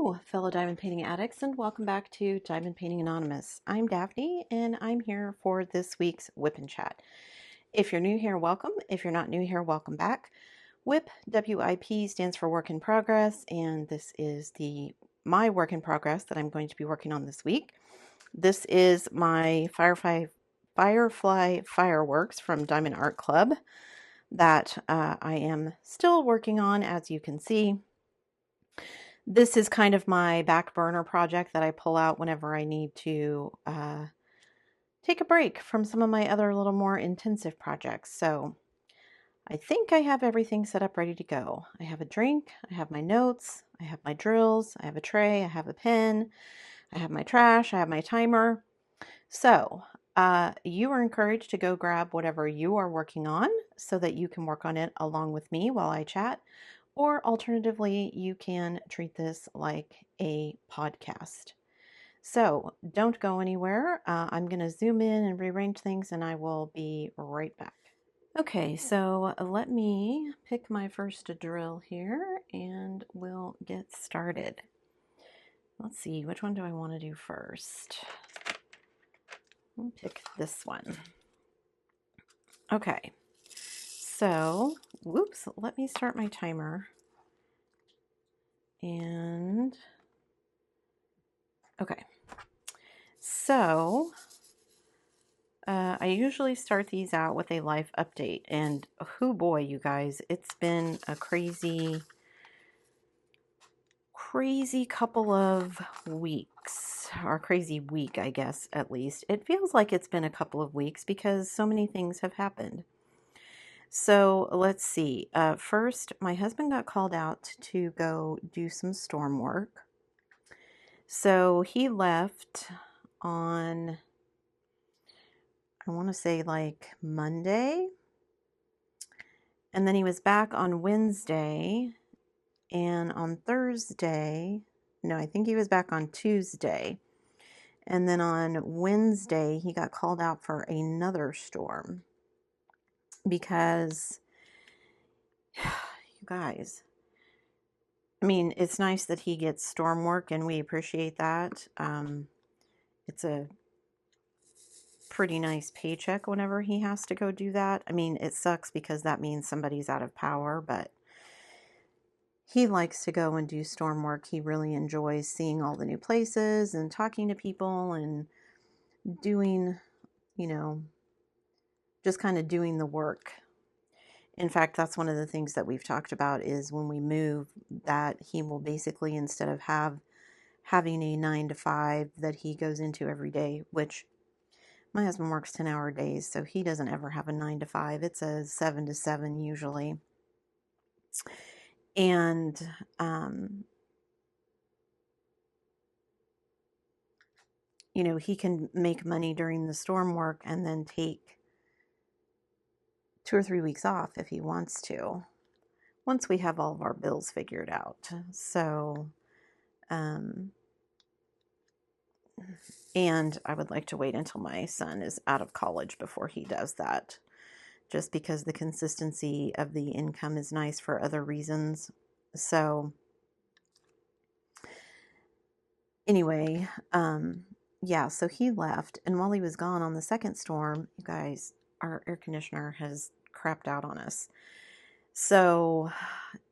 Hello, fellow diamond painting addicts, and welcome back to Diamond Painting Anonymous. I'm Daphne, and I'm here for this week's WIP and Chat. If you're new here, welcome. If you're not new here, welcome back. WIP, W-I-P, stands for Work in Progress, and this is my work in progress that I'm going to be working on this week. This is my Firefly Fireworks from Diamond Art Club that I am still working on, as you can see. This is kind of my back burner project that I pull out whenever I need to take a break from some of my other little more intensive projects. So I think I have everything set up ready to go. I have a drink, I have my notes, I have my drills, I have a tray, I have a pen, I have my trash, I have my timer. So you are encouraged to go grab whatever you are working on so that you can work on it along with me while I chat. Or alternatively, you can treat this like a podcast. So don't go anywhere. I'm going to zoom in and rearrange things, and I will be right back. Okay, so let me pick my first drill here, and we'll get started. Let's see, which one do I want to do first? I'll pick this one. Okay, so, whoops, let me start my timer. And, okay, so I usually start these out with a life update, and oh boy, you guys, it's been a crazy couple of weeks, or crazy week, I guess, at least. It feels like it's been a couple of weeks because so many things have happened. So let's see. First, my husband got called out to go do some storm work. So he left on, I want to say like Monday. And then he was back on Wednesday. And on Thursday, no, I think he was back on Tuesday. And then on Wednesday, he got called out for another storm. Because, you guys, I mean, it's nice that he gets storm work, and we appreciate that. It's a pretty nice paycheck whenever he has to go do that. I mean, it sucks because that means somebody's out of power, but he likes to go and do storm work. He really enjoys seeing all the new places and talking to people and doing, you know, just kind of doing the work. In fact, that's one of the things that we've talked about is when we move, that he will basically, instead of having a 9 to 5 that he goes into every day, which my husband works 10-hour days, so he doesn't ever have a 9 to 5. It's a 7 to 7 usually. And you know, he can make money during the storm work and then take 2 or 3 weeks off if he wants to, once we have all of our bills figured out. So, and I would like to wait until my son is out of college before he does that, just because the consistency of the income is nice for other reasons. So, anyway, yeah, so he left, and while he was gone on the second storm, you guys, our air conditioner has crapped out on us. So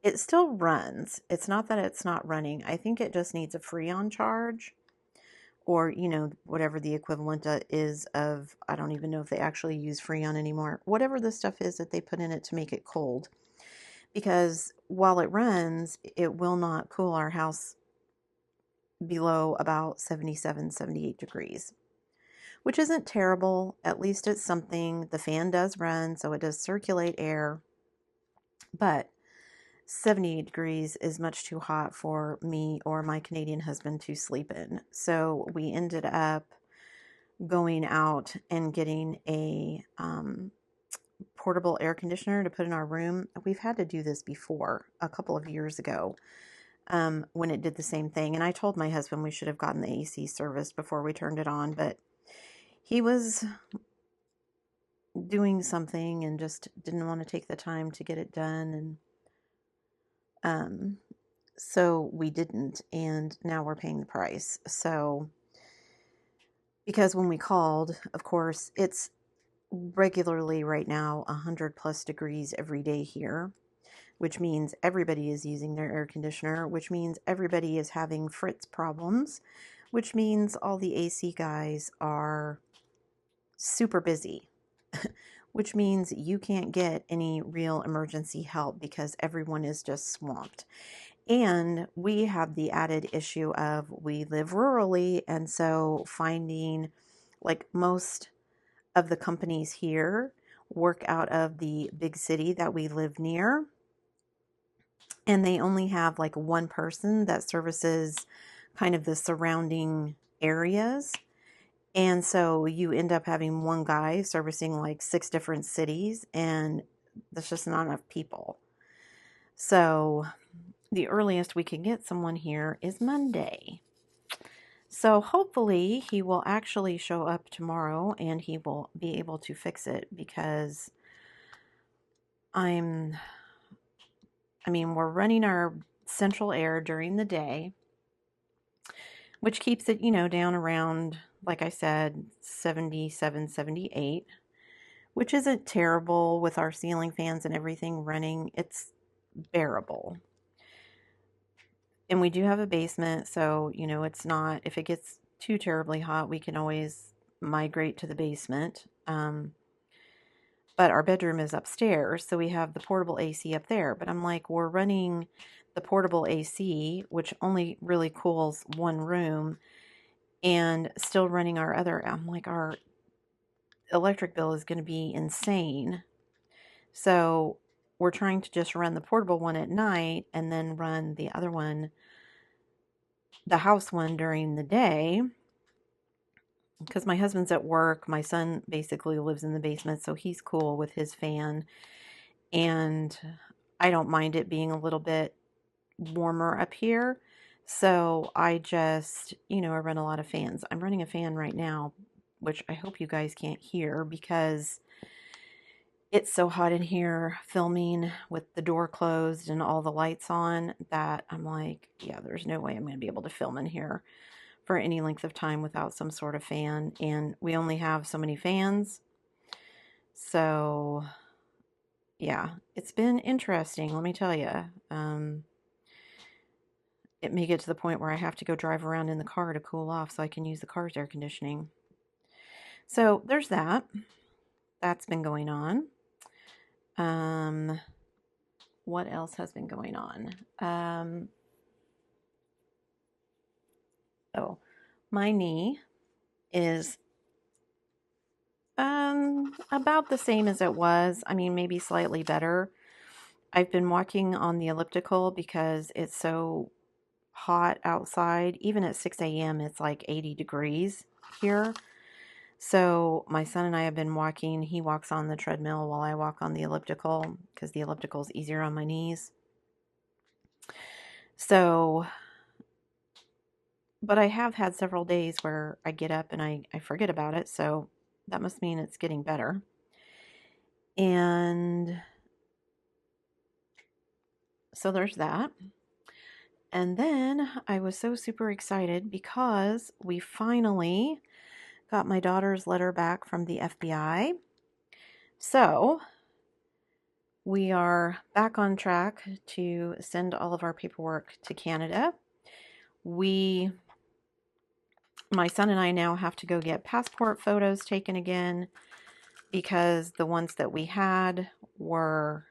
it still runs. It's not that it's not running. I think it just needs a Freon charge, or, you know, whatever the equivalent is of, I don't even know if they actually use Freon anymore, whatever the stuff is that they put in it to make it cold. Because while it runs, it will not cool our house below about 77, 78 degrees, which isn't terrible. At least it's something. The fan does run, so it does circulate air, but 78 degrees is much too hot for me or my Canadian husband to sleep in. So we ended up going out and getting a portable air conditioner to put in our room. We've had to do this before, a couple of years ago, when it did the same thing. And I told my husband we should have gotten the AC serviced before we turned it on, but he was doing something and just didn't want to take the time to get it done. And So we didn't, and now we're paying the price. So, because when we called, of course, it's regularly right now 100 plus degrees every day here, which means everybody is using their air conditioner, which means everybody is having Fritz problems, which means all the AC guys are super busy, which means you can't get any real emergency help because everyone is just swamped. And we have the added issue of we live rurally, and so finding, like, most of the companies here work out of the big city that we live near, and they only have like one person that services kind of the surrounding areas. And so you end up having one guy servicing like 6 different cities, and there's just not enough people. So the earliest we can get someone here is Monday. So hopefully he will actually show up tomorrow and he will be able to fix it, because I mean, we're running our central air during the day, which keeps it, down around, like I said, 77, 78, which isn't terrible with our ceiling fans and everything running. It's bearable. And we do have a basement, so, it's not, if it gets too terribly hot, we can always migrate to the basement. But our bedroom is upstairs, so we have the portable AC up there. But I'm like, we're running the portable AC, which only really cools one room, and still running our other. I'm like, our electric bill is going to be insane. So we're trying to just run the portable one at night and then run the other one, the house one, during the day. Because my husband's at work. My son basically lives in the basement, so he's cool with his fan. And I don't mind it being a little bit warmer up here. So I just, I run a lot of fans. I'm running a fan right now, which I hope you guys can't hear because it's so hot in here filming with the door closed and all the lights on that I'm like, yeah, there's no way I'm going to be able to film in here for any length of time without some sort of fan. And we only have so many fans. So yeah, it's been interesting, let me tell you. It may get to the point where I have to go drive around in the car to cool off so I can use the car's air conditioning. So there's that. That's been going on. What else has been going on? Oh, my knee is about the same as it was. I mean, maybe slightly better. I've been walking on the elliptical because it's so hot outside. Even at 6 a.m. it's like 80 degrees here. So my son and I have been walking. He walks on the treadmill while I walk on the elliptical because the elliptical is easier on my knees. So, but I have had several days where I get up and I forget about it. So that must mean it's getting better. And so there's that. And then I was so super excited because we finally got my daughter's letter back from the FBI. So we are back on track to send all of our paperwork to Canada. My son and I now have to go get passport photos taken again because the ones that we had were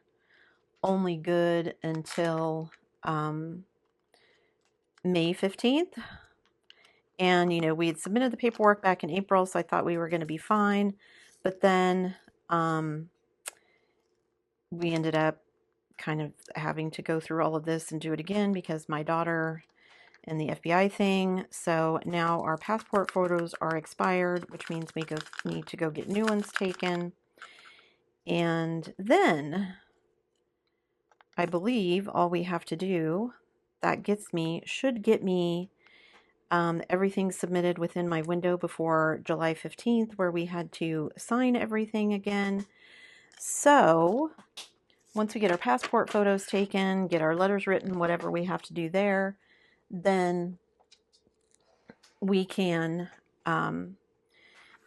only good until May 15th. And, we had submitted the paperwork back in April, so I thought we were going to be fine. But then we ended up kind of having to go through all of this and do it again because my daughter and the FBI thing. So now our passport photos are expired, which means we need to go get new ones taken. And then I believe all we have to do, should get me everything submitted within my window before July 15th, where we had to sign everything again. So once we get our passport photos taken, get our letters written, whatever we have to do there, then we can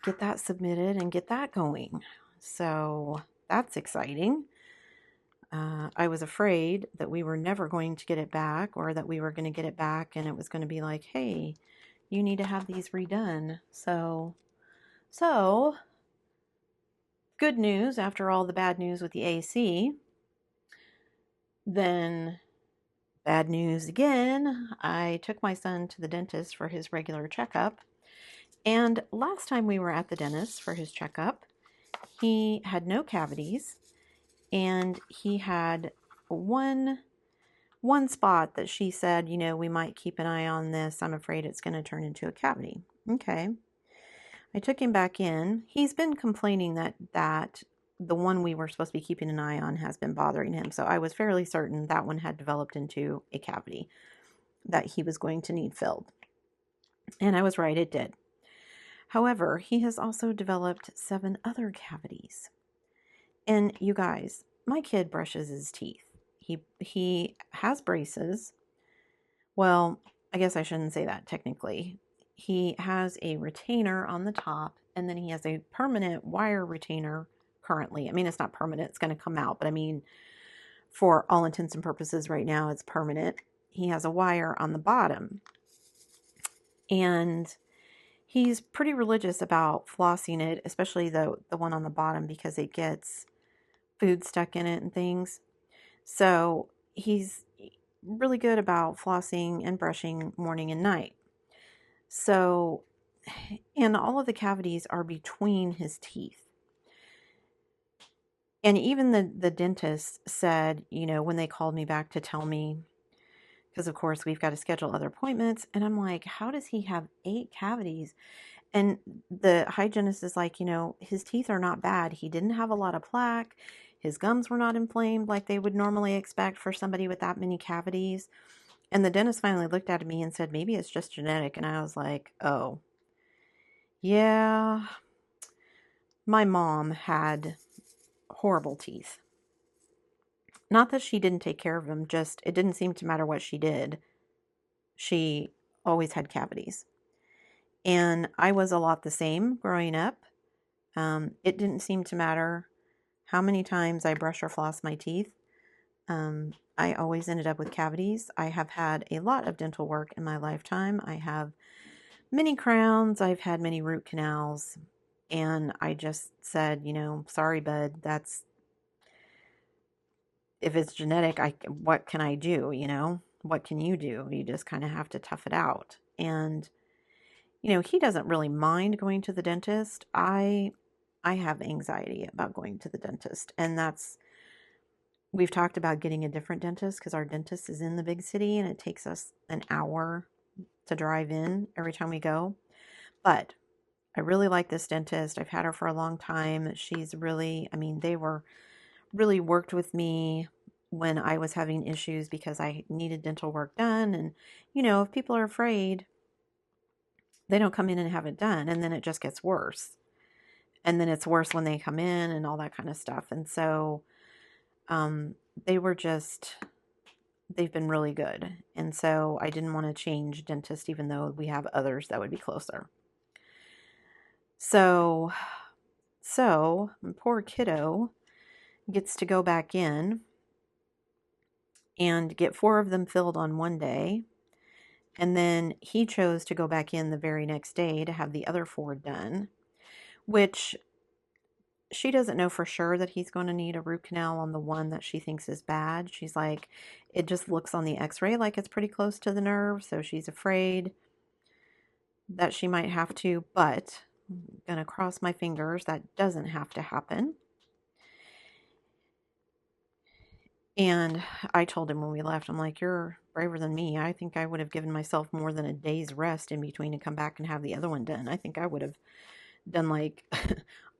get that submitted and get that going. So that's exciting. I was afraid that we were never going to get it back, or that we were going to get it back and it was going to be like, hey, you need to have these redone. So good news after all the bad news with the AC. Then bad news again. I took my son to the dentist for his regular checkup. And last time we were at the dentist for his checkup, he had no cavities, and he had one spot that she said, you know, we might keep an eye on this. I'm afraid it's going to turn into a cavity. Okay. I took him back in. He's been complaining that the one we were supposed to be keeping an eye on has been bothering him. So I was fairly certain that one had developed into a cavity that he was going to need filled. And I was right, it did. However, he has also developed 7 other cavities. And you guys, my kid brushes his teeth. He has braces. Well, I guess I shouldn't say that technically. He has a retainer on the top, and then he has a permanent wire retainer currently. I mean, it's not permanent, it's going to come out, but I mean, for all intents and purposes right now, it's permanent. He has a wire on the bottom. And he's pretty religious about flossing it, especially the one on the bottom, because it gets food stuck in it and things. So he's really good about flossing and brushing morning and night. So, and all of the cavities are between his teeth. And even the dentist said, you know, when they called me back to tell me, because of course we've got to schedule other appointments, and I'm like, how does he have 8 cavities? And the hygienist is like, you know, his teeth are not bad. He didn't have a lot of plaque. His gums were not inflamed like they would normally expect for somebody with that many cavities. And the dentist finally looked at me and said, maybe it's just genetic. And I was like, oh, yeah, my mom had horrible teeth. Not that she didn't take care of them, just it didn't seem to matter what she did. She always had cavities. And I was a lot the same growing up. It didn't seem to matter how many times I brush or floss my teeth. I always ended up with cavities. I have had a lot of dental work in my lifetime. I have many crowns. I've had many root canals. And I just said, you know, sorry, bud, if it's genetic, what can I do, you know? What can you do? You just kind of have to tough it out. And, you know, he doesn't really mind going to the dentist. I have anxiety about going to the dentist. And we've talked about getting a different dentist because our dentist is in the big city and it takes us an hour to drive in every time we go. But I really like this dentist. I've had her for a long time. She's really, I mean, they were really worked with me when I was having issues because I needed dental work done. And, you know, if people are afraid, they don't come in and have it done. And then it just gets worse. And then it's worse when they come in and all that kind of stuff. And so they've been really good. And so I didn't want to change dentist, even though we have others that would be closer. So poor kiddo gets to go back in and get 4 of them filled on one day. And then he chose to go back in the very next day to have the other 4 done, which she doesn't know for sure that he's going to need a root canal on the one that she thinks is bad. She's like, it just looks on the x-ray like it's pretty close to the nerve. So she's afraid that she might have to, but I'm going to cross my fingers that doesn't have to happen. And I told him when we left, I'm like, you're braver than me. I think I would have given myself more than a day's rest in between to come back and have the other one done. I think I would have done like,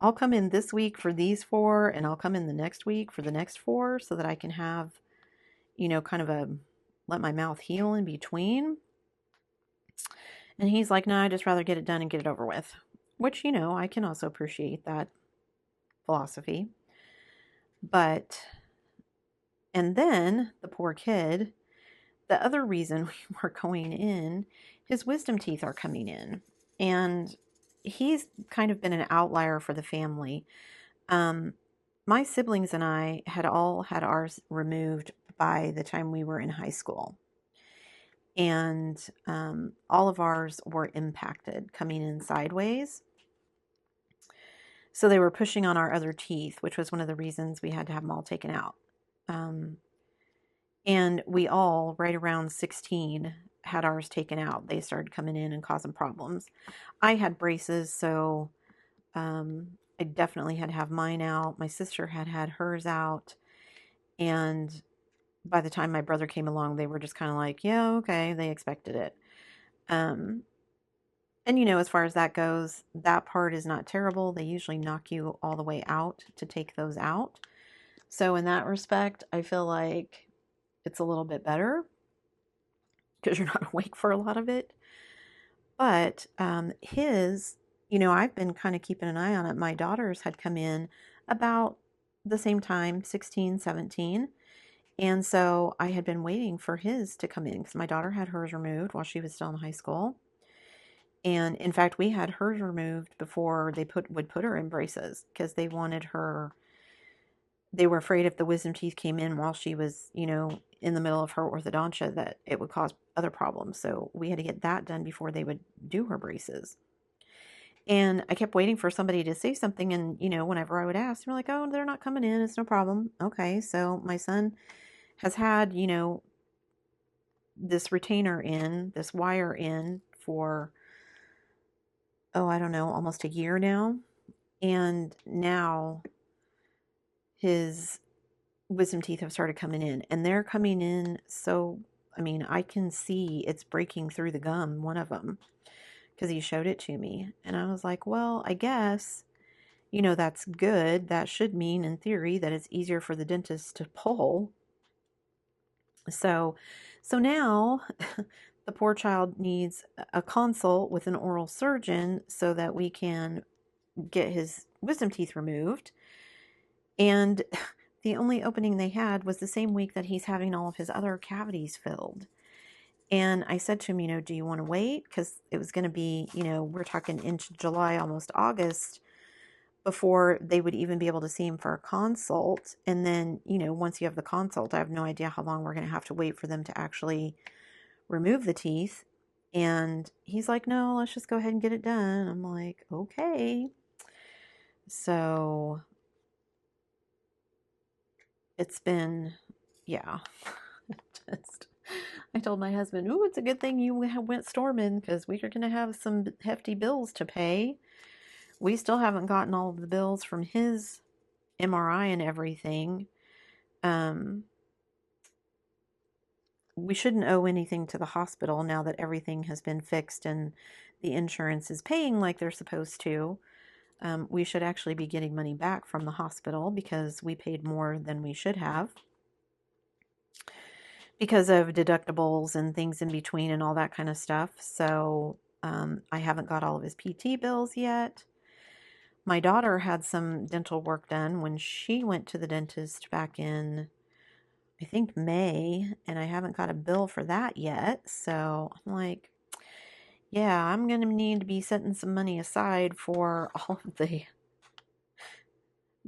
I'll come in this week for these 4 and I'll come in the next week for the next 4 so that I can have, you know, kind of let my mouth heal in between. And he's like, no, I'd just rather get it done and get it over with, which, you know, I can also appreciate that philosophy. But And then the poor kid, the other reason we were going in, his wisdom teeth are coming in. And he's kind of been an outlier for the family. My siblings and I had all had ours removed by the time we were in high school. And all of ours were impacted coming in sideways. So they were pushing on our other teeth, which was one of the reasons we had to have them all taken out. And we all, right around 16, had ours taken out. They started coming in and causing problems. I had braces, so I definitely had to have mine out. My sister had had hers out. And by the time my brother came along, they were just kind of like, yeah, okay, they expected it. And you know, as far as that goes, that part is not terrible. They usually knock you all the way out to take those out. So in that respect, I feel like it's a little bit better because you're not awake for a lot of it. But his, you know, I've been kind of keeping an eye on it. My daughters had come in about the same time, 16, 17. And so I had been waiting for his to come in because my daughter had hers removed while she was still in high school. And in fact, we had hers removed before they would put her in braces because they wanted her. They were afraid if the wisdom teeth came in while she was, you know, in the middle of her orthodontia that it would cause other problems. So we had to get that done before they would do her braces. And I kept waiting for somebody to say something. And, you know, whenever I would ask, they're like, oh, they're not coming in. It's no problem. Okay. So my son has had, you know, this retainer in, this wire in for, oh, I don't know, almost a year now. And now his wisdom teeth have started coming in, and they're coming in. So, I mean, I can see it's breaking through the gum, one of them, because he showed it to me. And I was like, well, I guess, you know, that's good. That should mean, in theory, that it's easier for the dentist to pull. So now the poor child needs a consult with an oral surgeon so that we can get his wisdom teeth removed. And the only opening they had was the same week that he's having all of his other cavities filled. And I said to him, you know, do you want to wait? Because it was going to be, you know, we're talking into July, almost August, before they would even be able to see him for a consult. And then, you know, once you have the consult, I have no idea how long we're going to have to wait for them to actually remove the teeth. And he's like, no, let's just go ahead and get it done. I'm like, okay. So it's been, yeah. Just, I told my husband, ooh, it's a good thing you went storming because we are going to have some hefty bills to pay. We still haven't gotten all of the bills from his MRI and everything. We shouldn't owe anything to the hospital now that everything has been fixed and the insurance is paying like they're supposed to. We should actually be getting money back from the hospital because we paid more than we should have because of deductibles and things in between and all that kind of stuff. So I haven't got all of his PT bills yet. My daughter had some dental work done when she went to the dentist back in, I think, May, and I haven't got a bill for that yet. So I'm like, yeah, I'm going to need to be setting some money aside for all of the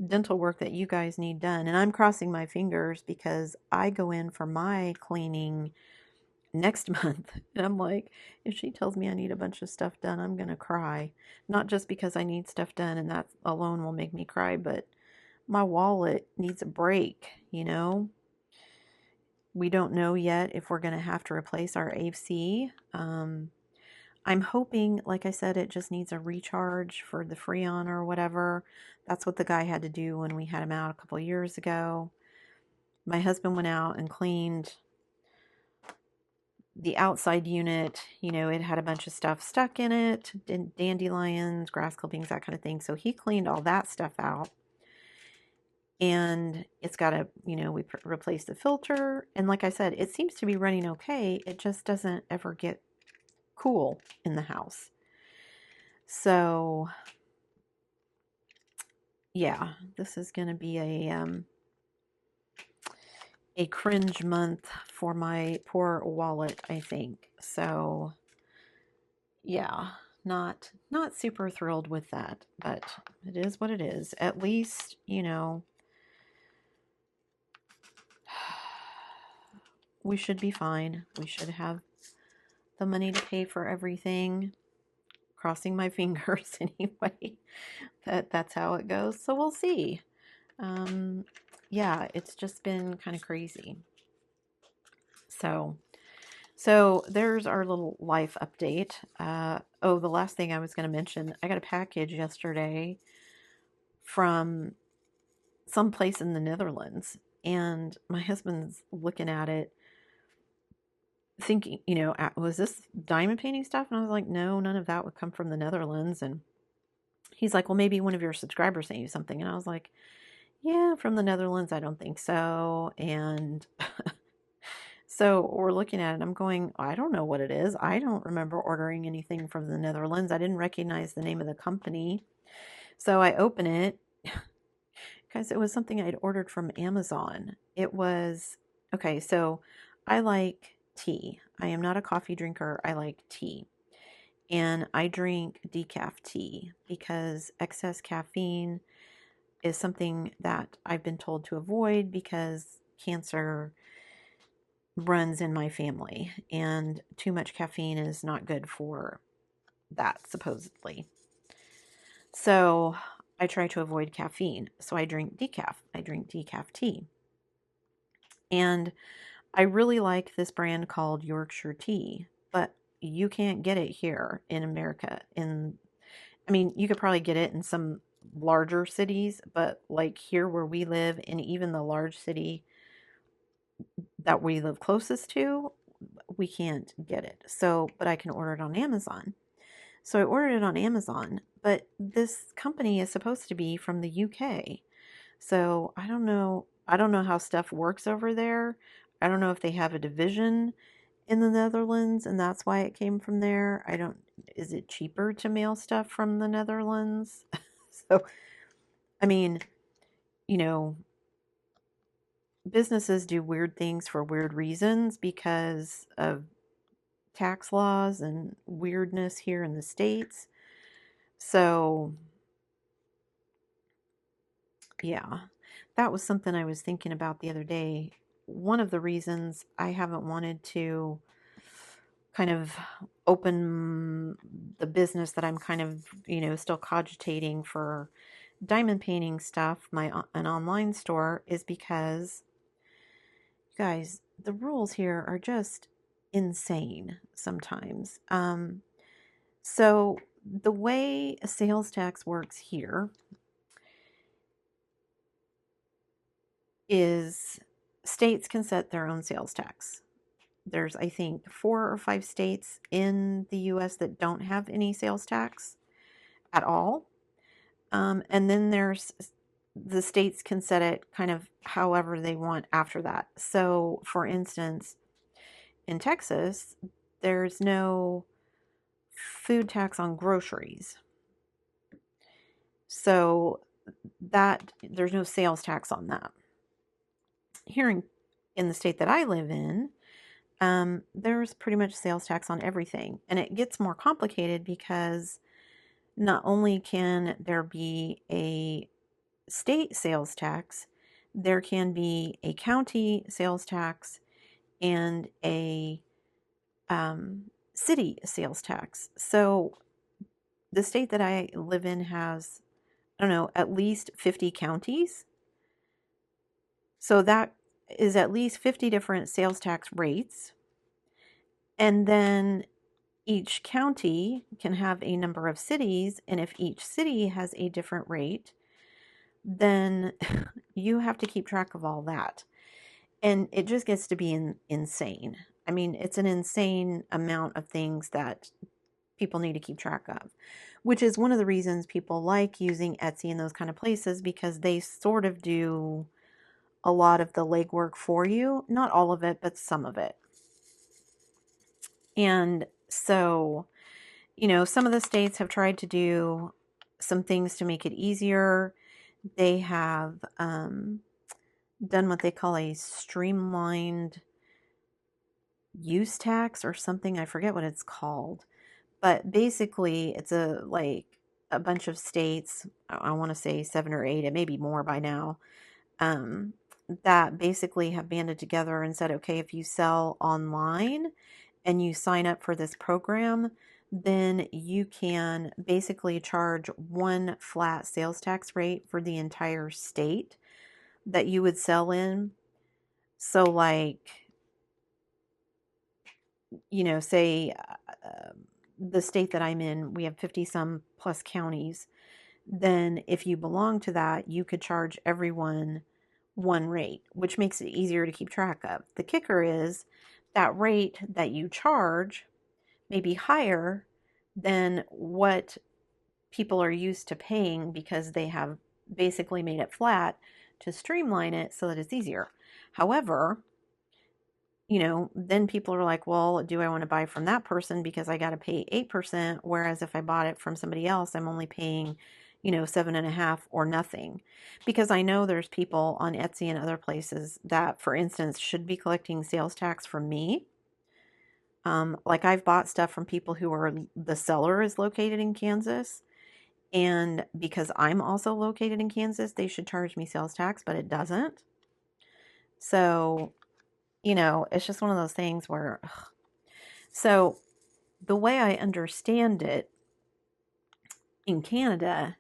dental work that you guys need done. And I'm crossing my fingers because I go in for my cleaning next month. And I'm like, if she tells me I need a bunch of stuff done, I'm going to cry. Not just because I need stuff done and that alone will make me cry, but my wallet needs a break, you know? We don't know yet if we're going to have to replace our AC. I'm hoping, like I said, it just needs a recharge for the Freon or whatever. That's what the guy had to do when we had him out a couple of years ago. My husband went out and cleaned the outside unit. You know, it had a bunch of stuff stuck in it, dandelions, grass clippings, that kind of thing. So he cleaned all that stuff out. And it's got to, you know, we replaced the filter. And like I said, it seems to be running okay. It just doesn't ever get cool in the house. So yeah, this is going to be a cringe month for my poor wallet, I think. So yeah, not super thrilled with that, but it is what it is. At least, you know, we should be fine. We should have the money to pay for everything. Crossing my fingers anyway. That's how it goes. So we'll see. Yeah, it's just been kind of crazy. So there's our little life update. Oh, the last thing I was going to mention, I got a package yesterday from someplace in the Netherlands, and my husband's looking at it, thinking, you know, was this diamond painting stuff? And I was like, no, none of that would come from the Netherlands. And he's like, well, maybe one of your subscribers sent you something. And I was like, yeah, from the Netherlands, I don't think so. And so we're looking at it. I'm going, I don't know what it is. I don't remember ordering anything from the Netherlands. I didn't recognize the name of the company. So I open it. Guys, it was something I'd ordered from Amazon. It was, okay, so I like tea. I am not a coffee drinker. I like tea. And I drink decaf tea because excess caffeine is something that I've been told to avoid because cancer runs in my family, and too much caffeine is not good for that, supposedly. So I try to avoid caffeine. So I drink decaf. I drink decaf tea. And I really like this brand called Yorkshire Tea, but you can't get it here in America. I mean, you could probably get it in some larger cities, but like here where we live, and even the large city that we live closest to, we can't get it. So, but I can order it on Amazon. So I ordered it on Amazon, but this company is supposed to be from the UK. So I don't know. I don't know how stuff works over there. I don't know if they have a division in the Netherlands and that's why it came from there. Is it cheaper to mail stuff from the Netherlands? So, I mean, you know, businesses do weird things for weird reasons because of tax laws and weirdness here in the States. So, yeah, that was something I was thinking about the other day. One of the reasons I haven't wanted to kind of open the business that I'm kind of, you know, still cogitating for diamond painting stuff, an online store, is because, guys, the rules here are just insane sometimes. So the way a sales tax works here is states can set their own sales tax. There's, I think, 4 or 5 states in the US that don't have any sales tax at all. And then there's the states can set it kind of however they want after that. So, for instance, in Texas, there's no food tax on groceries. So, that there's no sales tax on that. Here in the state that I live in, there's pretty much sales tax on everything. And it gets more complicated because not only can there be a state sales tax, there can be a county sales tax and a city sales tax. So the state that I live in has, I don't know, at least 50 counties. So that is at least 50 different sales tax rates. And then each county can have a number of cities. And if each city has a different rate, then you have to keep track of all that. And it just gets to be insane. I mean, it's an insane amount of things that people need to keep track of, which is one of the reasons people like using Etsy and those kind of places, because they sort of do a lot of the legwork for you. Not all of it, but some of it. And so, you know, some of the states have tried to do some things to make it easier. They have done what they call a streamlined use tax or something. I forget what it's called. But basically, it's a bunch of states, I want to say 7 or 8, it may be more by now, um, that basically have banded together and said, okay, if you sell online and you sign up for this program, then you can basically charge one flat sales tax rate for the entire state that you would sell in. So, like, say the state that I'm in, we have 50 some plus counties. Then if you belong to that, you could charge everyone one rate, which makes it easier to keep track of. The kicker is that rate that you charge may be higher than what people are used to paying because they have basically made it flat to streamline it so that it's easier. However, then people are like, well, do I want to buy from that person because I got to pay 8%, whereas if I bought it from somebody else, I'm only paying, 7.5 or nothing. Because I know there's people on Etsy and other places that, for instance, should be collecting sales tax from me. Like I've bought stuff from people who are, the seller is located in Kansas. And because I'm also located in Kansas, they should charge me sales tax, but it doesn't. So, it's just one of those things where, ugh. So the way I understand it, in Canada,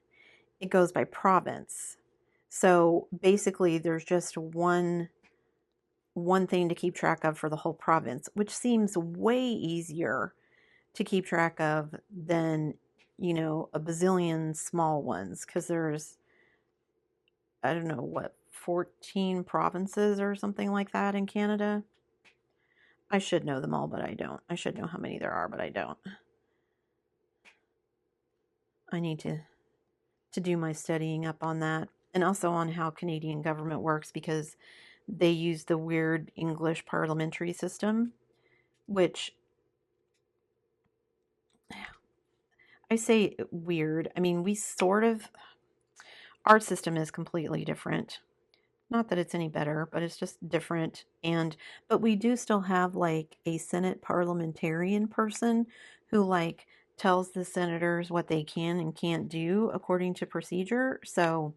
it goes by province. So basically there's just one thing to keep track of for the whole province, which seems way easier to keep track of than, a bazillion small ones, because there's, I don't know what, 14 provinces or something like that in Canada. I should know them all, but I don't. I should know how many there are, but I don't. I need to do my studying up on that, and also on how Canadian government works, because they use the weird English parliamentary system, which I say weird. I mean, our system is completely different. Not that it's any better, but it's just different. But we do still have like a Senate parliamentarian person who like tells the senators what they can and can't do according to procedure. So,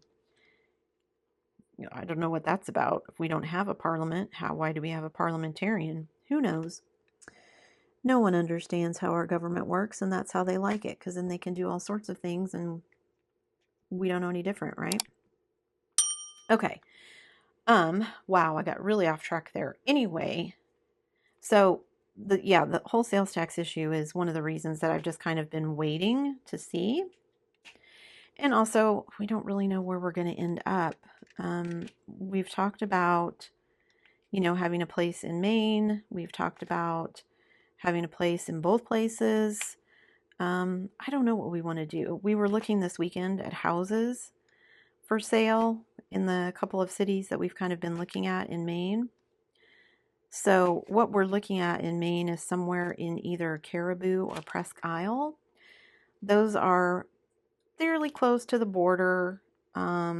I don't know what that's about. If we don't have a parliament, why do we have a parliamentarian? Who knows? No one understands how our government works, and that's how they like it, because then they can do all sorts of things, and we don't know any different, right? Okay. Wow, I got really off track there. Anyway, so the whole sales tax issue is one of the reasons that I've just kind of been waiting to see. And also, we don't really know where we're going to end up. We've talked about, having a place in Maine. We've talked about having a place in both places. I don't know what we want to do. We were looking this weekend at houses for sale in the couple of cities that we've kind of been looking at in Maine. So what we're looking at in Maine is somewhere in either Caribou or Presque Isle. Those are fairly close to the border. I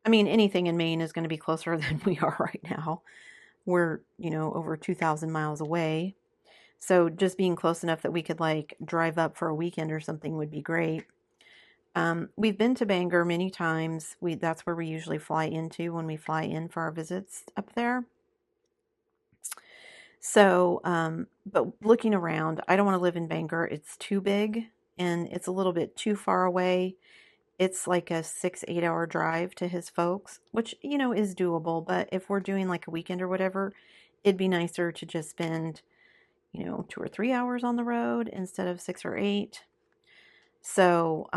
mean, anything in Maine is going to be closer than we are right now. We're, over 2,000 miles away. So just being close enough that we could like drive up for a weekend or something would be great. We've been to Bangor many times. That's where we usually fly into when we fly in for our visits up there. So, but looking around, I don't want to live in Bangor. It's too big and it's a little bit too far away. It's like a 6-8 hour drive to his folks, which, is doable. But if we're doing like a weekend or whatever, it'd be nicer to just spend, 2 or 3 hours on the road instead of 6 or 8. So,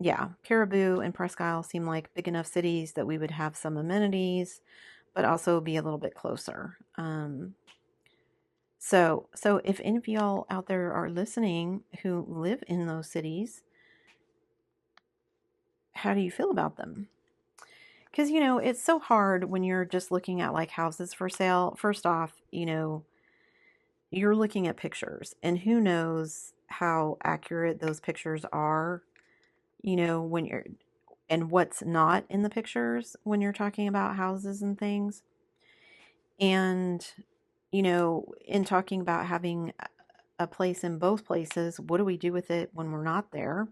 yeah, Caribou and Presque Isle seem like big enough cities that we would have some amenities, but also be a little bit closer. So if any of y'all out there are listening who live in those cities, how do you feel about them? Because, it's so hard when you're just looking at like houses for sale. First off, you're looking at pictures, and who knows how accurate those pictures are, when and what's not in the pictures when you're talking about houses and things. And, you know, in talking about having a place in both places, what do we do with it when we're not there?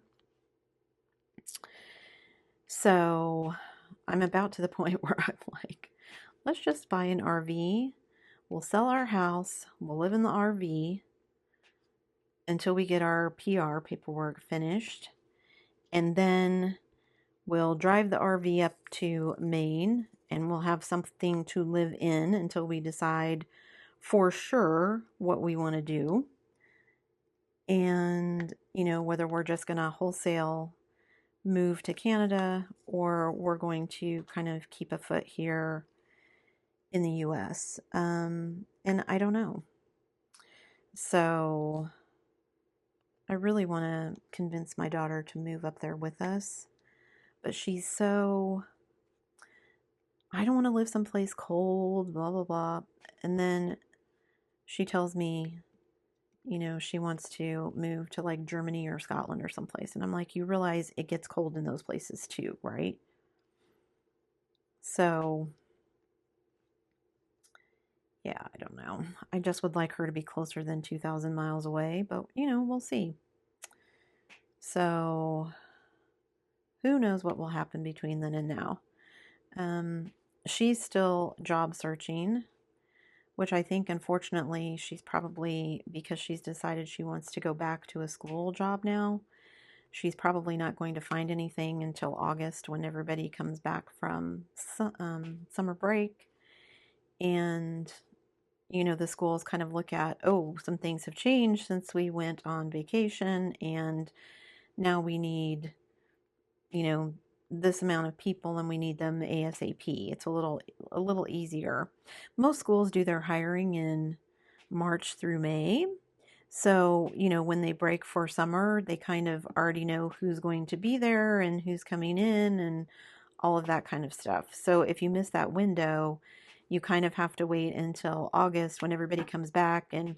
So I'm about to the point where I'm like, let's just buy an RV. We'll sell our house. We'll live in the RV until we get our PR paperwork finished. And then we'll drive the RV up to Maine and we'll have something to live in until we decide for sure what we want to do. And, you know, whether we're just going to wholesale move to Canada or we're going to kind of keep a foot here in the US. And I don't know. So I really want to convince my daughter to move up there with us. But she's so, I don't want to live someplace cold, blah, blah, blah. And then she tells me, you know, she wants to move to like Germany or Scotland or someplace. And I'm like, you realize it gets cold in those places too, right? So, yeah, I don't know. I just would like her to be closer than 2,000 miles away, but, you know, we'll see. So, who knows what will happen between then and now. She's still job searching, which I think, unfortunately, she's probably, because she's decided she wants to go back to a school job now, she's probably not going to find anything until August when everybody comes back from summer break. And, you know, the schools kind of look at, oh, some things have changed since we went on vacation, and now we need, you know, this amount of people and we need them ASAP. It's a little easier. Most schools do their hiring in March through May. So, you know, when they break for summer, they kind of already know who's going to be there and who's coming in and all of that kind of stuff. So if you miss that window, you kind of have to wait until August when everybody comes back and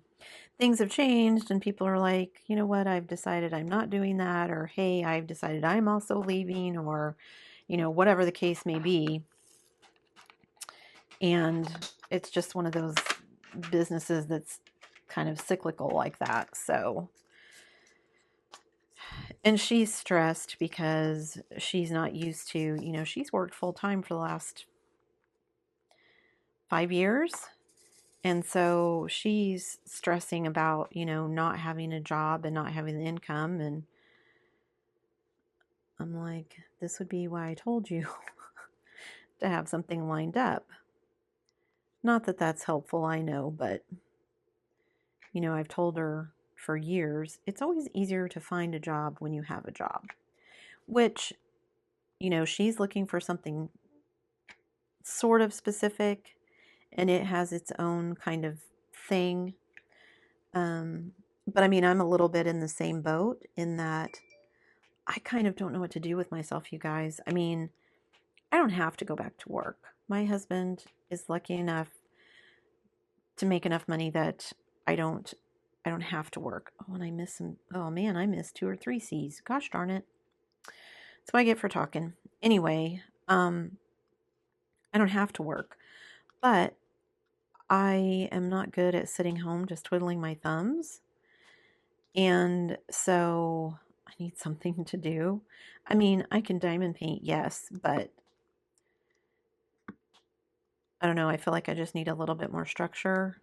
things have changed and people are like, you know what, I've decided I'm not doing that, or hey, I've decided I'm also leaving, or, you know, whatever the case may be. And it's just one of those businesses that's kind of cyclical like that. So, and she's stressed because she's not used to, you know, she's worked full time for the last 5 years. And so she's stressing about, you know, not having a job and not having the income. And I'm like, this would be why I told you to have something lined up. Not that that's helpful, I know, but, you know, I've told her for years, it's always easier to find a job when you have a job, which, you know, she's looking for something sort of specific and it has its own kind of thing. But I mean, I'm a little bit in the same boat in that I kind of don't know what to do with myself, you guys. I mean, I don't have to go back to work. My husband is lucky enough to make enough money that I don't have to work. Oh, and I miss some. Oh man, I missed 2 or 3 C's. Gosh darn it. That's what I get for talking. Anyway, I don't have to work, but I am not good at sitting home just twiddling my thumbs. And so I need something to do. I mean, I can diamond paint, yes, but I don't know. I feel like I just need a little bit more structure.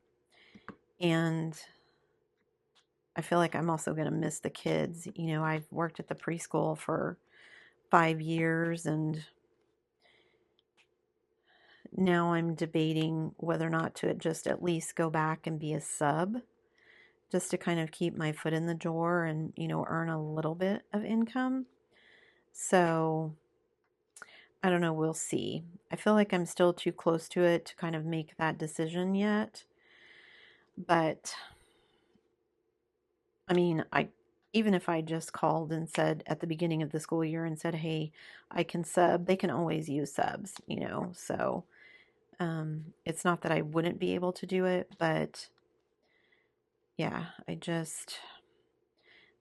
And I feel like I'm also going to miss the kids. You know, I've worked at the preschool for 5 years and now I'm debating whether or not to just at least go back and be a sub just to kind of keep my foot in the door and, you know, earn a little bit of income. So I don't know, we'll see. I feel like I'm still too close to it to kind of make that decision yet. But I mean, even if I just called and said at the beginning of the school year and said, hey, I can sub, they can always use subs, you know. So it's not that I wouldn't be able to do it, but yeah,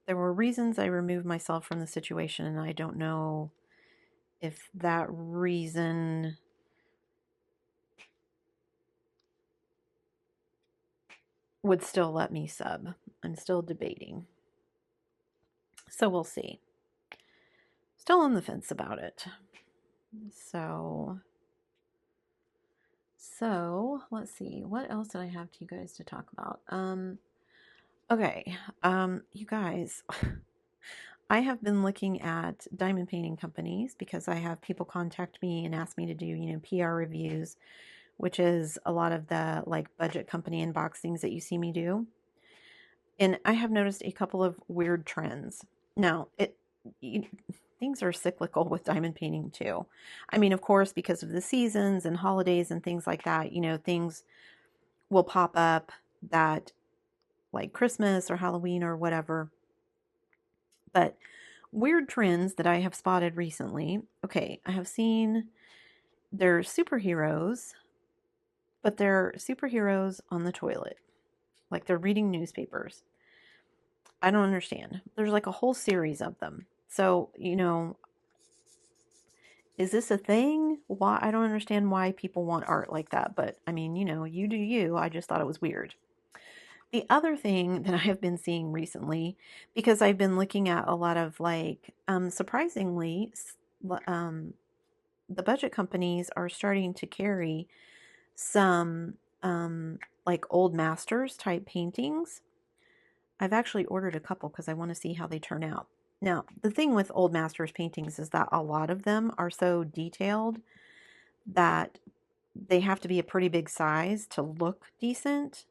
there were reasons I removed myself from the situation, and I don't know if that reason would still let me sub. I'm still debating. So we'll see. Still on the fence about it. So let's see. What else did I have to you guys to talk about? Okay. You guys, I have been looking at diamond painting companies because I have people contact me and ask me to do, PR reviews, which is a lot of the like budget company unboxings that you see me do. And I have noticed a couple of weird trends. Now, things are cyclical with diamond painting too. I mean, of course, because of the seasons and holidays and things like that, things will pop up that like Christmas or Halloween or whatever. But weird trends that I have spotted recently. Okay, I have seen they're superheroes, but they're superheroes on the toilet. Like they're reading newspapers. I don't understand. There's like a whole series of them. So, is this a thing? Why? I don't understand why people want art like that. But I mean, you do you. I just thought it was weird. The other thing that I have been seeing recently, because I've been looking at a lot of like, surprisingly, the budget companies are starting to carry some like old masters type paintings. I've actually ordered a couple because I want to see how they turn out. Now, the thing with old masters paintings is that a lot of them are so detailed that they have to be a pretty big size to look decent.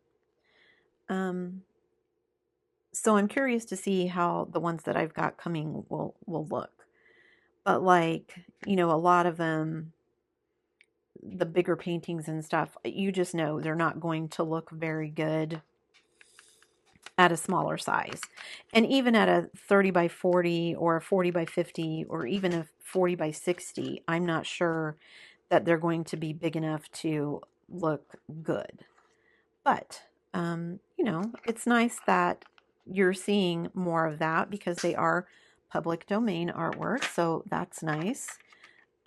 So I'm curious to see how the ones that I've got coming will look. But like, a lot of them, the bigger paintings and stuff, you just know they're not going to look very good at a smaller size. And even at a 30 by 40 or a 40 by 50 or even a 40 by 60, I'm not sure that they're going to be big enough to look good. But, it's nice that you're seeing more of that because they are public domain artwork. So that's nice.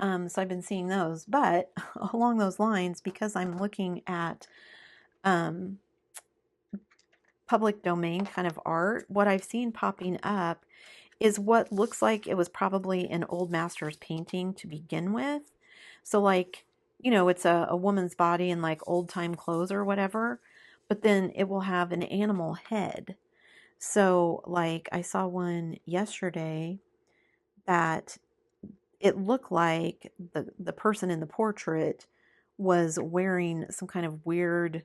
So I've been seeing those. But along those lines, because I'm looking at public domain kind of art, what I've seen popping up is what looks like it was probably an old master's painting to begin with. So like, it's a woman's body in like old time clothes or whatever, but then it will have an animal head. So like I saw one yesterday that it looked like the person in the portrait was wearing some kind of weird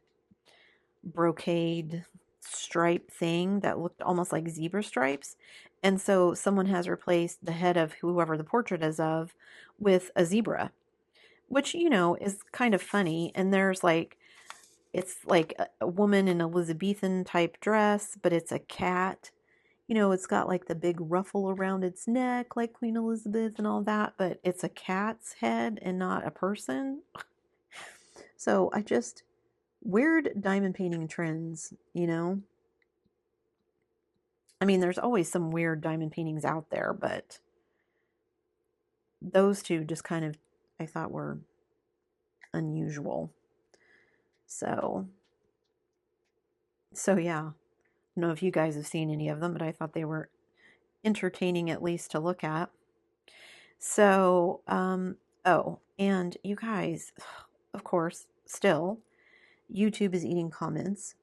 brocade stripe thing that looked almost like zebra stripes. And so someone has replaced the head of whoever the portrait is of with a zebra, which, is kind of funny. And there's like, it's like a woman in Elizabethan type dress, but it's a cat. It's got like the big ruffle around its neck, like Queen Elizabeth and all that, but it's a cat's head and not a person. So weird diamond painting trends, I mean, there's always some weird diamond paintings out there, but those two just kind of, I thought were unusual. So yeah. I don't know if you guys have seen any of them, but I thought they were entertaining at least to look at. So, oh, and you guys, of course, still, YouTube is eating comments.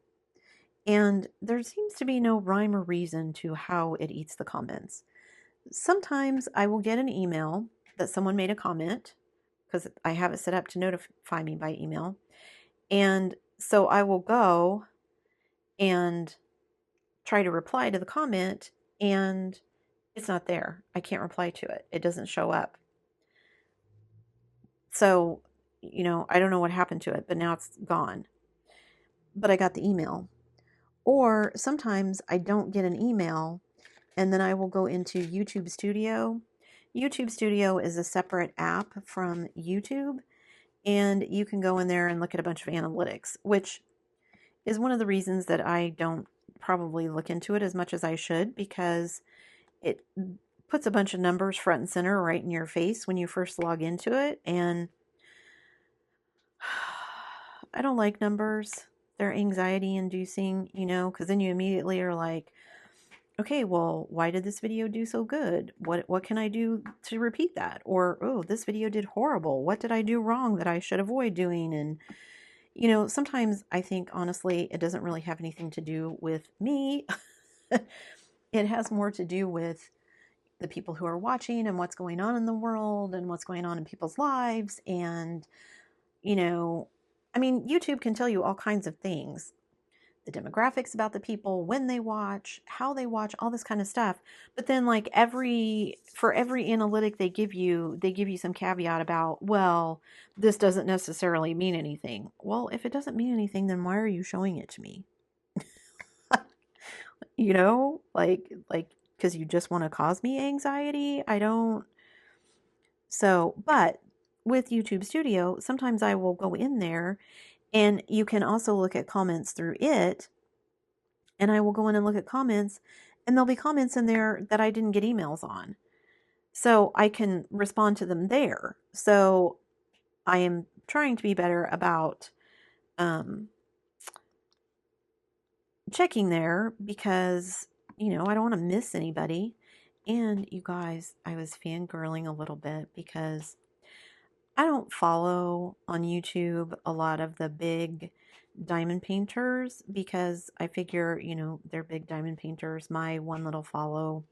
And there seems to be no rhyme or reason to how it eats the comments. Sometimes I will get an email that someone made a comment because I have it set up to notify me by email. And so I will go and try to reply to the comment and it's not there. I can't reply to it. It doesn't show up. So, I don't know what happened to it, but now it's gone. But I got the email. Or sometimes I don't get an email and then I will go into YouTube Studio. YouTube Studio is a separate app from YouTube, and you can go in there and look at a bunch of analytics, which is one of the reasons that I don't probably look into it as much as I should, because puts a bunch of numbers front and center right in your face when you first log into it. And I don't like numbers. They're anxiety inducing, you know, because then you immediately are like, okay, well, why did this video do so good? What can I do to repeat that? Or, oh, this video did horrible. What did I do wrong that I should avoid doing? And, you know, sometimes I think, honestly, it doesn't really have anything to do with me. It has more to do with the people who are watching and what's going on in the world and what's going on in people's lives. And, you know, I mean, YouTube can tell you all kinds of things, the demographics about the people, when they watch, how they watch, all this kind of stuff. But then like for every analytic they give you some caveat about, well, this doesn't necessarily mean anything. Well, if it doesn't mean anything, then why are you showing it to me? You know, like because you just want to cause me anxiety. I don't. So, but with YouTube Studio, sometimes I will go in there and you can also look at comments through it. And I will go in and look at comments, and there'll be comments in there that I didn't get emails on. So I can respond to them there. So I am trying to be better about checking there because, you know, I don't want to miss anybody. And you guys, I was fangirling a little bit because I don't follow on YouTube a lot of the big diamond painters because I figure, you know, they're big diamond painters. My one little follow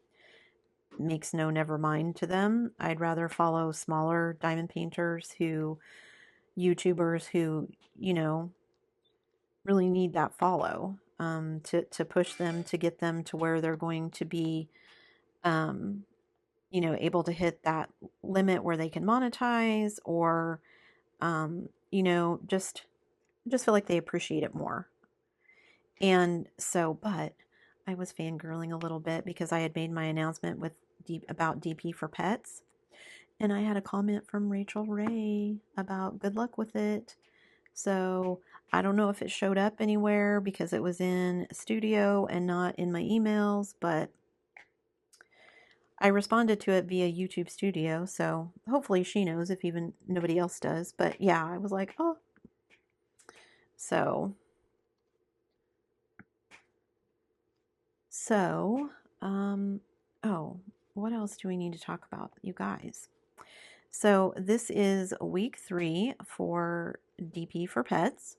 makes no never mind to them. I'd rather follow smaller diamond painters YouTubers who, you know, really need that follow to push them, to get them to where they're going to be, you know, able to hit that limit where they can monetize or, you know, just feel like they appreciate it more. And so, but I was fangirling a little bit because I had made my announcement about dpforpets. And I had a comment from Rachel Ray about good luck with it. So I don't know if it showed up anywhere because it was in Studio and not in my emails, but I responded to it via YouTube Studio. So hopefully she knows if even nobody else does. But yeah, I was like, oh. So, oh, what else do we need to talk about, you guys? So this is week 3 for dpforpets.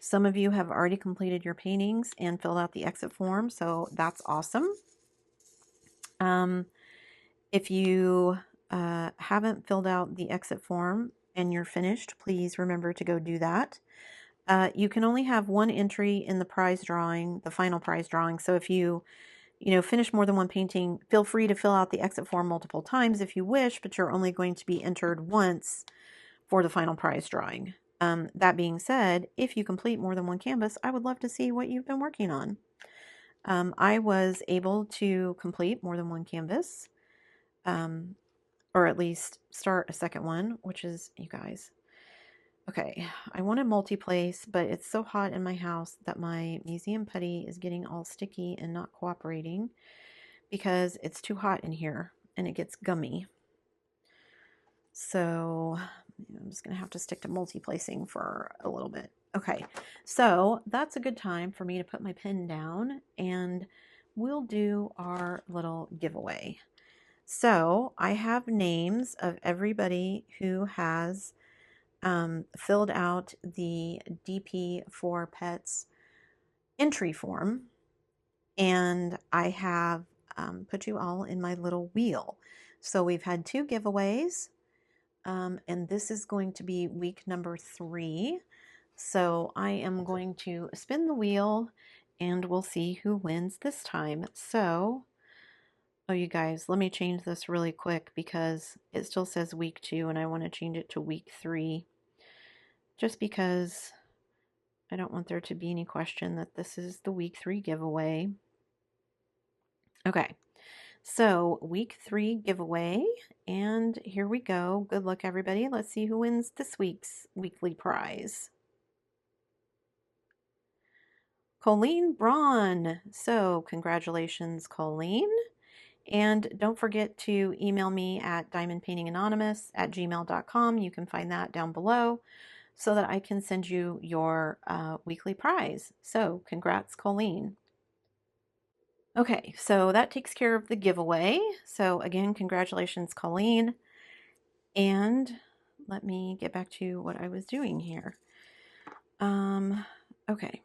Some of you have already completed your paintings and filled out the exit form, so that's awesome. If you haven't filled out the exit form and you're finished, please remember to go do that. You can only have one entry in the prize drawing, the final prize drawing. So if you finish more than one painting, feel free to fill out the exit form multiple times if you wish, but you're only going to be entered once for the final prize drawing. That being said, if you complete more than one canvas, I would love to see what you've been working on. I was able to complete more than one canvas, or at least start a second one, which is, you guys, okay, I wanted multi-place, but it's so hot in my house that my museum putty is getting all sticky and not cooperating because it's too hot in here and it gets gummy. So I'm just going to have to stick to multi-placing for a little bit. Okay, so that's a good time for me to put my pen down and we'll do our little giveaway. So I have names of everybody who has filled out the dpforpets entry form, and I have put you all in my little wheel. So we've had 2 giveaways, and this is going to be week number 3. So I am going to spin the wheel and we'll see who wins this time. So, oh, you guys, let me change this really quick because it still says week 2 and I want to change it to week 3 just because I don't want there to be any question that this is the week 3 giveaway. Okay, so week 3 giveaway, and here we go. Good luck, everybody. Let's see who wins this week's weekly prize. Colleen Braun. So congratulations, Colleen. And don't forget to email me at diamondpaintinganonymous@gmail.com. You can find that down below so that I can send you your weekly prize. So congrats, Colleen. Okay, so that takes care of the giveaway. So again, congratulations, Colleen. And let me get back to what I was doing here. Okay.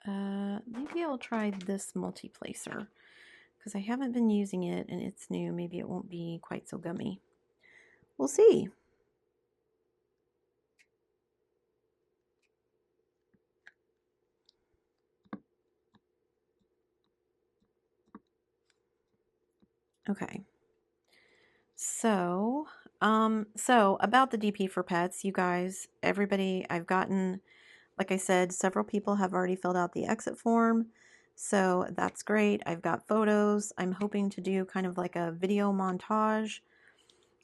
Maybe I'll try this multi-placer because I haven't been using it and it's new. Maybe it won't be quite so gummy. We'll see. Okay. So about the dpforpets, you guys, everybody, I've gotten, like I said, several people have already filled out the exit form. So that's great. I've got photos. I'm hoping to do kind of like a video montage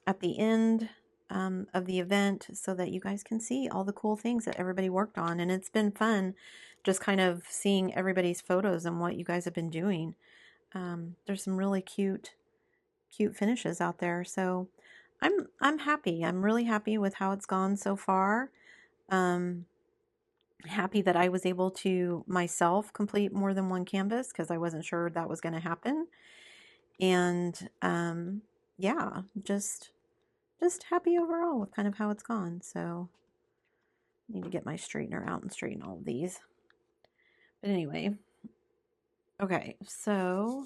at the end of the event so that you guys can see all the cool things that everybody worked on. And it's been fun just kind of seeing everybody's photos and what you guys have been doing. There's some really cute finishes out there. So I'm happy. I'm really happy with how it's gone so far. Happy that I was able to myself complete more than one canvas because I wasn't sure that was going to happen. And yeah, just happy overall with kind of how it's gone. So I need to get my straightener out and straighten all of these. But anyway, okay, so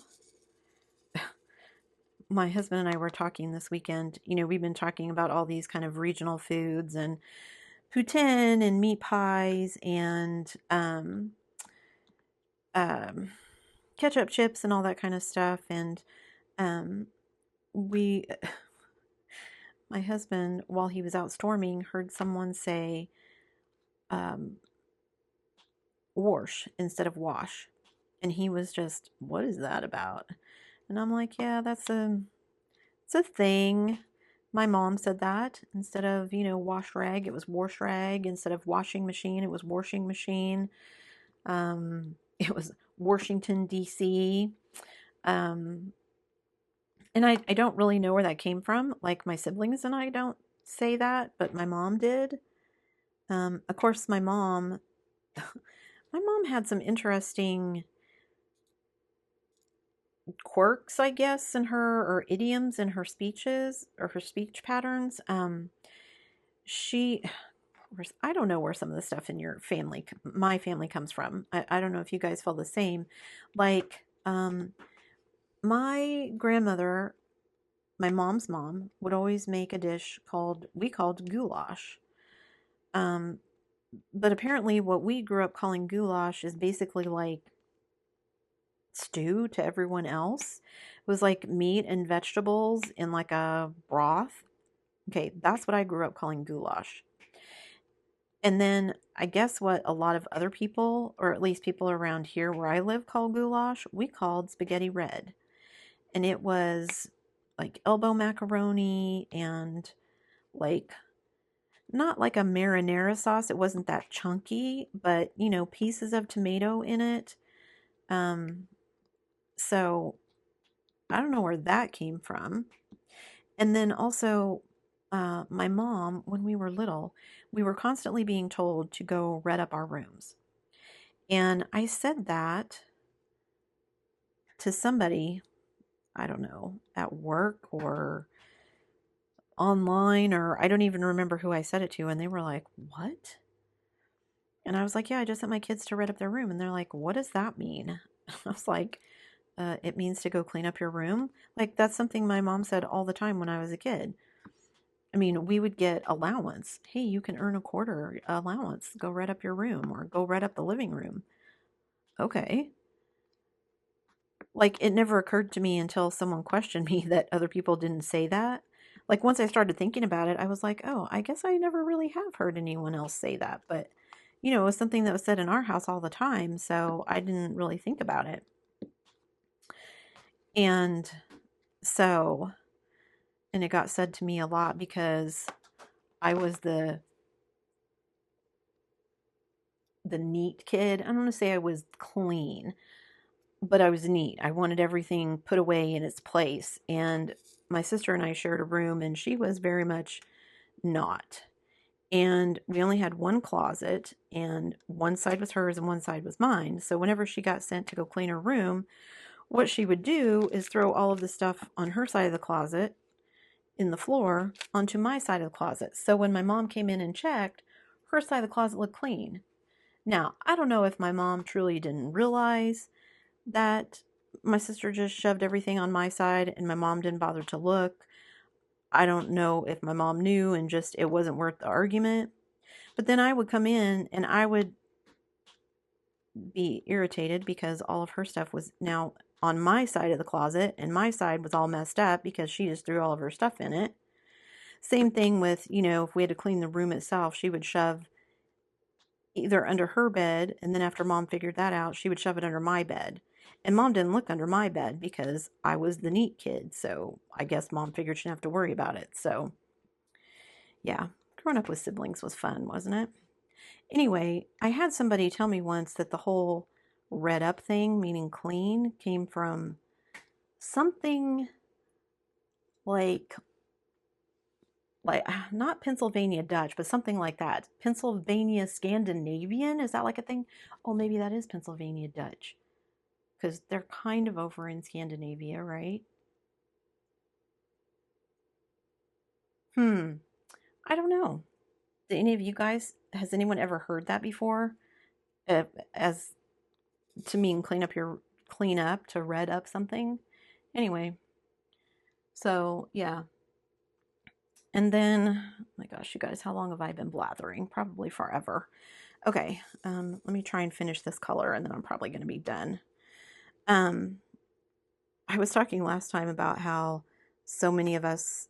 my husband and I were talking this weekend. You know, we've been talking about all these kind of regional foods and poutine and meat pies and ketchup chips and all that kind of stuff. And we, my husband, while he was out storming, heard someone say wash instead of wash. And he was just, what is that about? And I'm like, yeah, it's a thing. My mom said that instead of, you know, wash rag, it was wash rag. Instead of washing machine, it was washing machine. It was Washington, D.C. And I don't really know where that came from. Like my siblings and I don't say that, but my mom did. Of course, my mom had some interesting quirks, I guess, in her, or idioms in her speeches or her speech patterns. She, I don't know where some of the stuff in your family, my family, comes from. I don't know if you guys feel the same. Like, my grandmother, my mom's mom, would always make a dish we called goulash. But apparently what we grew up calling goulash is basically like stew to everyone else. It was like meat and vegetables in like a broth. Okay, that's what I grew up calling goulash. And then I guess what a lot of other people, or at least people around here where I live, call goulash, we called spaghetti red. And it was like elbow macaroni and like, not like a marinara sauce. It wasn't that chunky, but you know, pieces of tomato in it. So I don't know where that came from. And then also, my mom, when we were little, we were constantly being told to go red up our rooms. And I said that to somebody, I don't know, at work or online, or I don't even remember who I said it to. And they were like, what? And I was like, yeah, I just sent my kids to red up their room. And they're like, what does that mean? I was like, it means to go clean up your room. Like, that's something my mom said all the time when I was a kid. I mean, we would get allowance. Hey, you can earn a quarter allowance. Go red up your room or go red up the living room. Okay. Like, it never occurred to me until someone questioned me that other people didn't say that. Like, once I started thinking about it, I was like, oh, I guess I never really have heard anyone else say that. But, you know, it was something that was said in our house all the time, so I didn't really think about it. And so, and it got said to me a lot because I was the neat kid. I don't want to say I was clean. but I was neat. I wanted everything put away in its place. And my sister and I shared a room, and she was very much not. And we only had one closet, and one side was hers and one side was mine. So whenever she got sent to go clean her room, what she would do is throw all of the stuff on her side of the closet in the floor onto my side of the closet. So when my mom came in and checked, her side of the closet looked clean. Now, I don't know if my mom truly didn't realize that my sister just shoved everything on my side and my mom didn't bother to look. I don't know if my mom knew and just it wasn't worth the argument. But then I would come in and I would be irritated because all of her stuff was now on my side of the closet and my side was all messed up because she just threw all of her stuff in it. Same thing with, if we had to clean the room itself, she would shove either under her bed, and then after mom figured that out, she would shove it under my bed. And mom didn't look under my bed because I was the neat kid, so I guess mom figured she didn't have to worry about it. So, yeah, growing up with siblings was fun, wasn't it? Anyway, I had somebody tell me once that the whole red up thing, meaning clean, came from something like not Pennsylvania Dutch, but something like that. Pennsylvania Scandinavian, is that like a thing? Oh, maybe that is Pennsylvania Dutch, because they're kind of over in Scandinavia, right? I don't know. Do any of you guys, has anyone ever heard that before? As to mean clean up, to red up something? Anyway, so yeah. And then, oh my gosh, you guys, how long have I been blathering? Probably forever. Okay, let me try and finish this color and then I'm probably going to be done. I was talking last time about how so many of us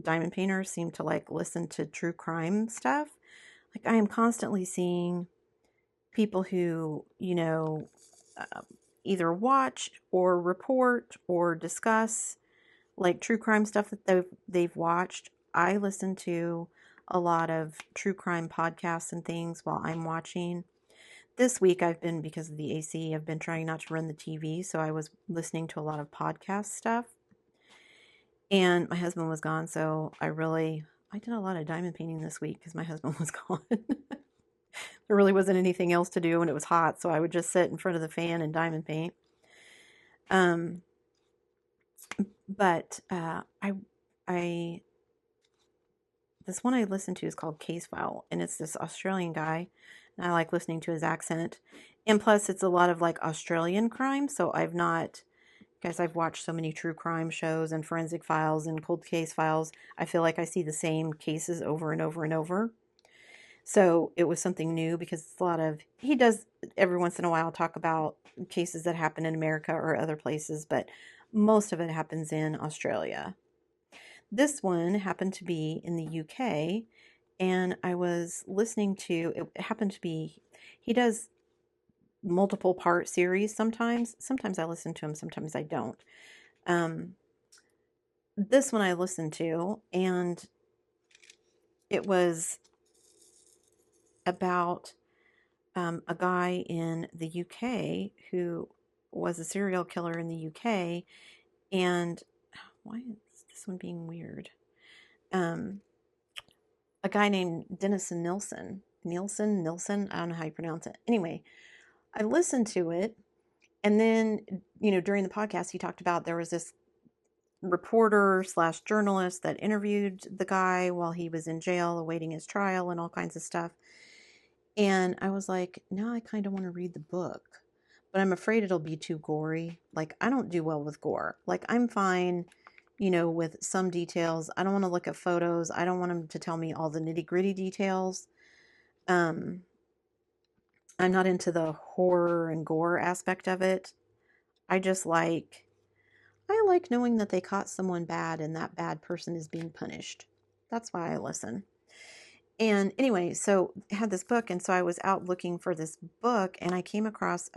diamond painters seem to like listen to true crime stuff. Like I am constantly seeing people who, either watch or report or discuss like true crime stuff that they've watched. I listen to a lot of true crime podcasts and things while I'm watching. This week I've been, because of the AC, I've been trying not to run the TV, so I was listening to a lot of podcast stuff. And my husband was gone, so I did a lot of diamond painting this week because my husband was gone. There really wasn't anything else to do and it was hot, so I would just sit in front of the fan and diamond paint. But this one I listened to is called Case File, and it's this Australian guy, and I like listening to his accent. And plus, it's a lot of like Australian crime, so I've watched so many true crime shows and forensic files and cold case files. I feel like I see the same cases over and over and over. So it was something new because it's he does every once in a while talk about cases that happen in America or other places, but most of it happens in Australia. This one happened to be in the UK, and I was listening to, it happened to be, he does multiple part series sometimes. Sometimes I listen to him, sometimes I don't. This one I listened to, and it was about a guy in the UK who was a serial killer in the UK, and why is this one being weird? A guy named Denison Nilsen. Nilsen, I don't know how you pronounce it. Anyway, I listened to it, and then, during the podcast, he talked about there was this reporter / journalist that interviewed the guy while he was in jail awaiting his trial and all kinds of stuff. And I was like, now I kind of want to read the book, but I'm afraid it'll be too gory. Like, I don't do well with gore. Like, I'm fine, with some details. I don't want to look at photos. I don't want him to tell me all the nitty-gritty details. I'm not into the horror and gore aspect of it. I like knowing that they caught someone bad and that bad person is being punished. That's why I listen. And anyway, so I had this book, and so I was out looking for this book, and I came across,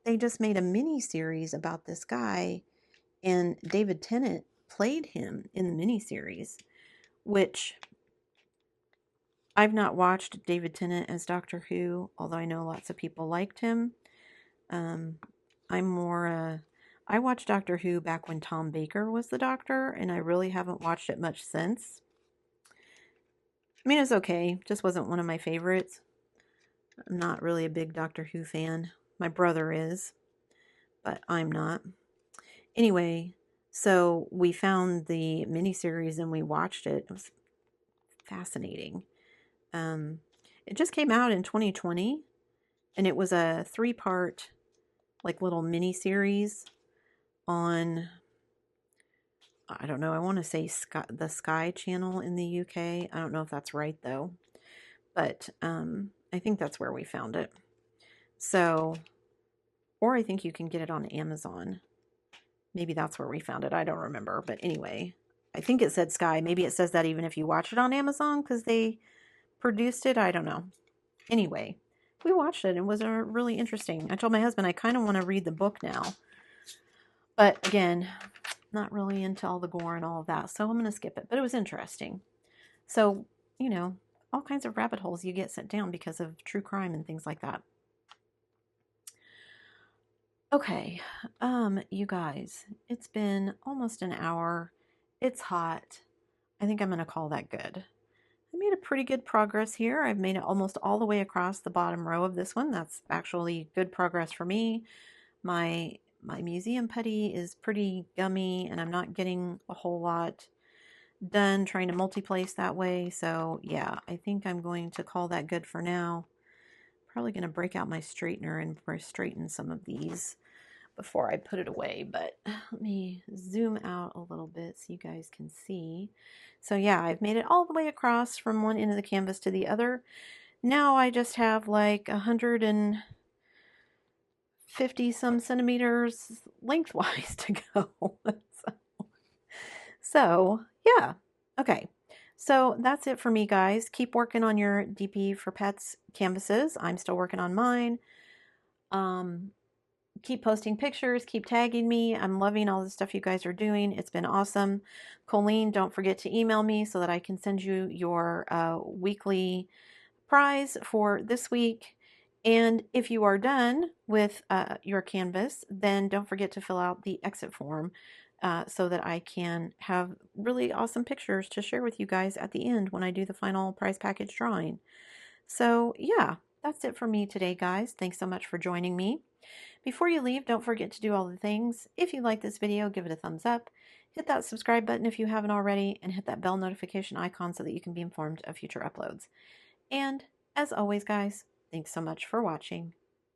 they just made a mini series about this guy, and David Tennant played him in the mini series, which I've not watched David Tennant as Doctor Who, although I know lots of people liked him. I'm more, I watched Doctor Who back when Tom Baker was the Doctor, and I really haven't watched it much since. I mean, it's okay, just wasn't one of my favorites. I'm not really a big Doctor Who fan. My brother is, but I'm not. Anyway, so we found the miniseries and we watched it. It was fascinating. It just came out in 2020, and it was a 3-part, like, little miniseries on, I don't know, I want to say the Sky Channel in the UK. I don't know if that's right though, but I think that's where we found it. So, or I think you can get it on Amazon. Maybe that's where we found it. I don't remember, but anyway, I think it said Sky. Maybe it says that even if you watch it on Amazon because they produced it. I don't know. Anyway, we watched it and it was really interesting. I told my husband I kind of want to read the book now, but again, not really into all the gore and all of that, so I'm going to skip it. But it was interesting. So, you know, all kinds of rabbit holes you get sent down because of true crime and things like that. Okay, you guys, it's been almost an hour. It's hot. I think I'm going to call that good. I made a pretty good progress here. I've made it almost all the way across the bottom row of this one. That's actually good progress for me. My museum putty is pretty gummy, and I'm not getting a whole lot done trying to multi-place that way. So yeah, I think I'm going to call that good for now. Probably going to break out my straightener and straighten some of these before I put it away, but let me zoom out a little bit so you guys can see. So yeah, I've made it all the way across from one end of the canvas to the other. Now I just have like 150 some centimeters lengthwise to go. So yeah, okay. So that's it for me, guys. Keep working on your dpforpets canvases. I'm still working on mine. Keep posting pictures, keep tagging me. I'm loving all the stuff you guys are doing. It's been awesome. Colleen, don't forget to email me so that I can send you your weekly prize for this week. And if you are done with your canvas, then don't forget to fill out the exit form so that I can have really awesome pictures to share with you guys at the end when I do the final prize package drawing. So yeah, that's it for me today, guys. Thanks so much for joining me. Before you leave, don't forget to do all the things. If you like this video, give it a thumbs up. Hit that subscribe button if you haven't already, and hit that bell notification icon so that you can be informed of future uploads. And as always, guys, thanks so much for watching.